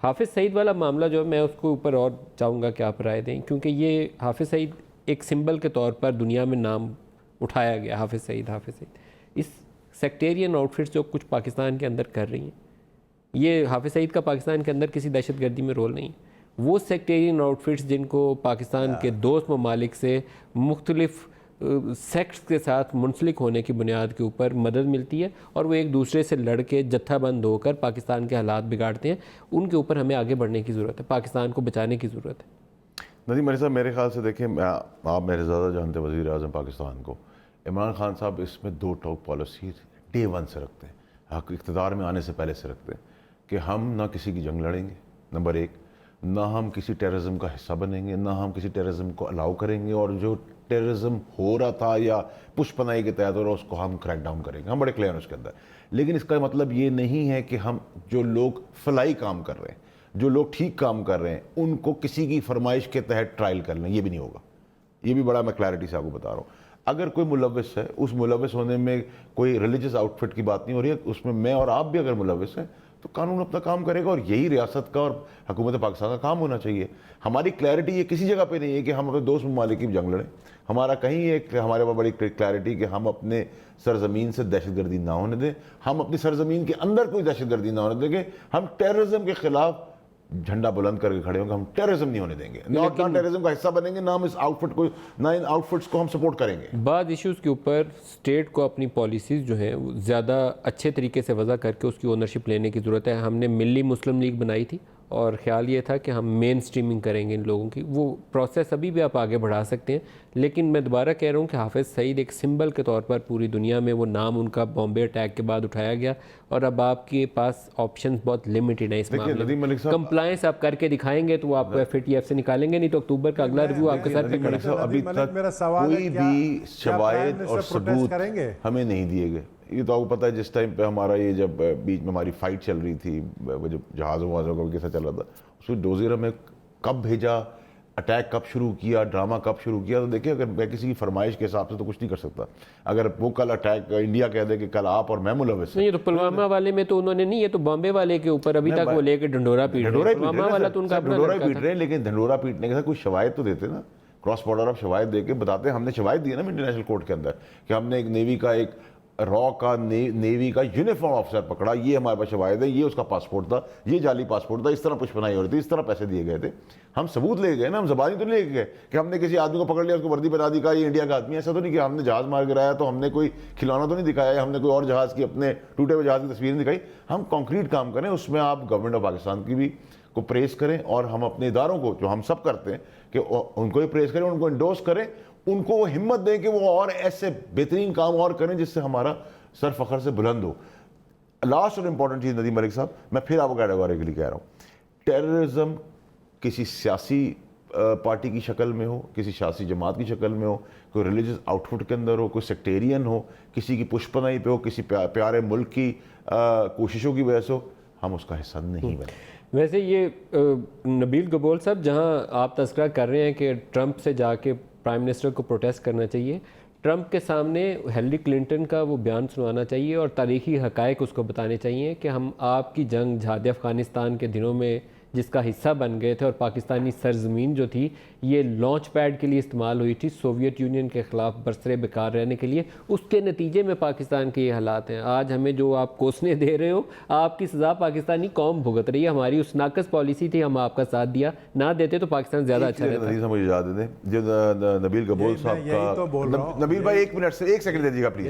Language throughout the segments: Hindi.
हाफिज़ सईद वाला मामला जो है, मैं उसको ऊपर और चाहूँगा कि आप राय दें, क्योंकि ये हाफिज़ सईद एक सिंबल के तौर पर दुनिया में नाम उठाया गया। हाफिज़ सईद इस सेक्टेरियन आउटफिट्स जो कुछ पाकिस्तान के अंदर कर रही हैं, ये हाफिज़ सईद का पाकिस्तान के अंदर किसी दहशतगर्दी में रोल नहीं। वो सेक्टेरियन आउटफिट्स जिनको पाकिस्तान के दोस्त ममालिक से मुख्तलिफ सेक्ट्स के साथ मुंसलिक होने की बुनियाद के ऊपर मदद मिलती है और वो एक दूसरे से लड़ के जत्थाबंद होकर पाकिस्तान के हालात बिगाड़ते हैं, उनके ऊपर हमें आगे बढ़ने की ज़रूरत है, पाकिस्तान को बचाने की ज़रूरत है। नदीम मलिक साहब, मेरे ख्याल से देखें, आप मेरे ज़्यादा जानते वज़ीर आज़म पाकिस्तान को, इमरान खान साहब इसमें दो टॉप पॉलिसी डे वन से रखते हैं, इक़्तिदार में आने से पहले से रखते हैं कि हम ना किसी की जंग लड़ेंगे, नंबर एक, ना हम किसी टेररिज्म का हिस्सा बनेंगे, ना हम किसी टेररिज्म को अलाउ करेंगे, और जो टेररिज्म हो रहा था या पुष्पनाई के तहत हो रहा उसको हम क्रैक डाउन करेंगे। हम बड़े क्लियर हैं उसके अंदर। लेकिन इसका मतलब ये नहीं है कि हम जो लोग फलाई काम कर रहे हैं, जो लोग ठीक काम कर रहे हैं, उनको किसी की फरमाइश के तहत ट्रायल कर लें, ये भी नहीं होगा। ये भी बड़ा मैं क्लैरिटी से आपको बता रहा हूँ। अगर कोई मुलविस है, उस मुलविस होने में कोई रिलीजियस आउटफिट की बात नहीं हो रही है, उसमें मैं और आप भी अगर मुलविस हैं तो कानून अपना काम करेगा, और यही रियासत का और हुकूमत पाकिस्तान का काम होना चाहिए। हमारी क्लैरिटी ये किसी जगह पे नहीं है कि हम अपने दोस्त ममालिक की जंग लड़ें। हमारा कहीं एक हमारे पास बड़ी क्लैरिटी कि हम अपने सरजमीन से दहशतगर्दी ना होने दें, हम अपनी सरजमीन के अंदर कोई दहशतगर्दी ना होने देंगे, हम टेररिज्म के खिलाफ झंडा बुलंद करके खड़े होंगे, हम टेररिज्म नहीं होने देंगे, ना टेररिज्म का हिस्सा बनेंगे, ना हम इस आउटफिट को, ना इन आउटफिट्स को हम सपोर्ट करेंगे। बाद इश्यूज़ के ऊपर स्टेट को अपनी पॉलिसीज़ जो हैं ज़्यादा अच्छे तरीके से वज़ा करके उसकी ओनरशिप लेने की ज़रूरत है। हमने मिली मुस्लिम लीग बनाई थी और ख्याल ये था कि हम मेन स्ट्रीमिंग करेंगे इन लोगों की, वो प्रोसेस अभी भी आप आगे बढ़ा सकते हैं। लेकिन मैं दोबारा कह रहा हूँ कि हाफिज़ सईद एक सिंबल के तौर पर पूरी दुनिया में वो नाम उनका बॉम्बे अटैक के बाद उठाया गया, और अब आपके पास ऑप्शंस बहुत लिमिटेड है इस मामले में। कंप्लायंस आप करके दिखाएंगे तो वो आपको FATF से निकालेंगे, नहीं तो अक्टूबर का अगला रिव्यू आपके सर पे खड़ा है। अभी तक कोई भी शवायद और सबूत हमें नहीं दिए गए। ये तो आपको पता है, जिस टाइम पे हमारा ये जब बीच में हमारी फाइट चल रही थी, वो जब जहाज़ों वहाज़ों का कैसा चल रहा था, उसको डोज़र हमें कब भेजा, अटैक कब शुरू किया, ड्रामा कब शुरू किया, तो देखिए, अगर मैं किसी की फरमाइश के हिसाब से तो कुछ नहीं कर सकता। अगर वो कल अटैक इंडिया कह दे कि कल आप और मैं मुलविस हैं, नहीं, तो पुलवामा वाले में तो उन्होंने नहीं, ये तो बॉम्बे वाले के ऊपर अभी तक वो लेके ढंडोरा पीट रहे हैं। पुलवामा वाला तो उनका ढंडोरा पीट रहे हैं, लेकिन ढंडोरा पीटने के साथ कोई शवायद तो देते ना, क्रॉस बॉर्डर आप शवायद दे के बताते हैं। हमने शवायद दिए ना इंटरनेशनल कोर्ट के अंदर कि हमने एक नेवी का, एक रॉ का नेवी का यूनिफॉर्म ऑफिसर पकड़ा, ये हमारे पास शवायद है, ये उसका पासपोर्ट था, ये जाली पासपोर्ट था, इस तरह पुष्पनाई हो रही थी, इस तरह पैसे दिए गए थे। हम सबूत ले गए ना, हम जबानी तो ले गए कि हमने किसी आदमी को पकड़ लिया, उसको वर्दी बता दी, कहा ये इंडिया का आदमी। ऐसा तो नहीं कि हमने जहाज मार गिराया तो हमने कोई खिलौना तो नहीं दिखाया, हमने कोई और जहाज की, अपने टूटे हुए जहाज की तस्वीर नहीं दिखाई। हम कॉन्क्रीट काम करें, उसमें आप गवर्नमेंट ऑफ पाकिस्तान की भी को प्रेस करें, और हम अपने इदारों को, जो हम सब करते हैं, कि उनको भी प्रेस करें, उनको इंडोर्स करें, उनको वो हिम्मत दें कि वो और ऐसे बेहतरीन काम और करें जिससे हमारा सर फखर से बुलंद हो। लास्ट और इंपॉर्टेंट चीज़ नदीम मलिक साहब, मैं फिर आपको कैटेगोरिकली कह रहा हूँ, टेररिज्म किसी सियासी पार्टी की शक्ल में हो, किसी सियासी जमात की शक्ल में हो, कोई रिलीजियस आउटफिट के अंदर हो, कोई सेक्टेरियन हो, किसी की पुष्पनाई पे हो, किसी प्यारे मुल्क की कोशिशों की वजह से हो, हम उसका हिस्सा नहीं बने। वैसे ये नबील गबोल साहब, जहाँ आप तस्करा कर रहे हैं कि ट्रंप से जाके प्राइम मिनिस्टर को प्रोटेस्ट करना चाहिए, ट्रंप के सामने हिलरी क्लिंटन का वो बयान सुनाना चाहिए और तारीखी हक़ाइक़ उसको बताने चाहिए कि हम आपकी जंग जहाद अफ़गानिस्तान के दिनों में जिसका हिस्सा बन गए थे, और पाकिस्तानी सरजमीन जो थी ये लॉन्च पैड के लिए इस्तेमाल हुई थी सोवियत यूनियन के ख़िलाफ़ बरसरे बेकार रहने के लिए, उसके नतीजे में पाकिस्तान के ये हालात हैं। आज हमें जो आप कोसने दे रहे हो, आपकी सज़ा पाकिस्तानी कौम भुगत रही है। हमारी उस नाकस पॉलिसी थी, हम आपका साथ दिया, ना देते तो पाकिस्तान ज़्यादा अच्छा रहता। मुझे याद दें, जो नबील गबोल साहब का, नबील भाई एक मिनट से 1 सेकंड दे दीजिएगा प्लीज़,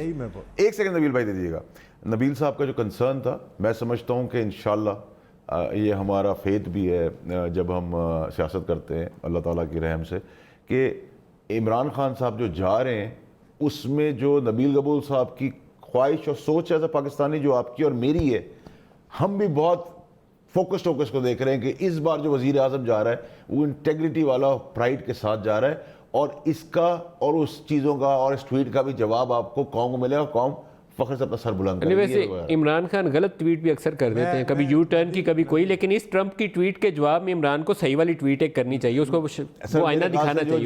1 सेकंड नबील भाई दे दीजिएगा। नबील साहब का जो कंसर्न था, मैं समझता हूँ कि इंशाल्लाह ये हमारा फेथ भी है जब हम सियासत करते हैं अल्लाह ताला की रहम से, कि इमरान खान साहब जो जा रहे हैं उसमें जो नबील गबूल साहब की ख्वाहिश और सोच है पाकिस्तानी, जो आपकी और मेरी है, हम भी बहुत फोकस्ड होकर इसको देख रहे हैं कि इस बार जो वज़ीर आज़म जा रहा है वो इंटेग्रिटी वाला, प्राइड के साथ जा रहा है, और इसका और उस चीज़ों का और इस ट्वीट का भी जवाब आपको कौम को मिलेगा, कौम फख्र से अपना सर बुलंद करेगी। वैसे इमरान खान गलत ट्वीट भी अक्सर कर देते हैं, कभी यू टर्न की, कभी कोई, लेकिन इस ट्रंप की ट्वीट के जवाब में इमरान को सही वाली ट्वीट एक करनी चाहिए, उसको वो आईना दिखाना चाहिए।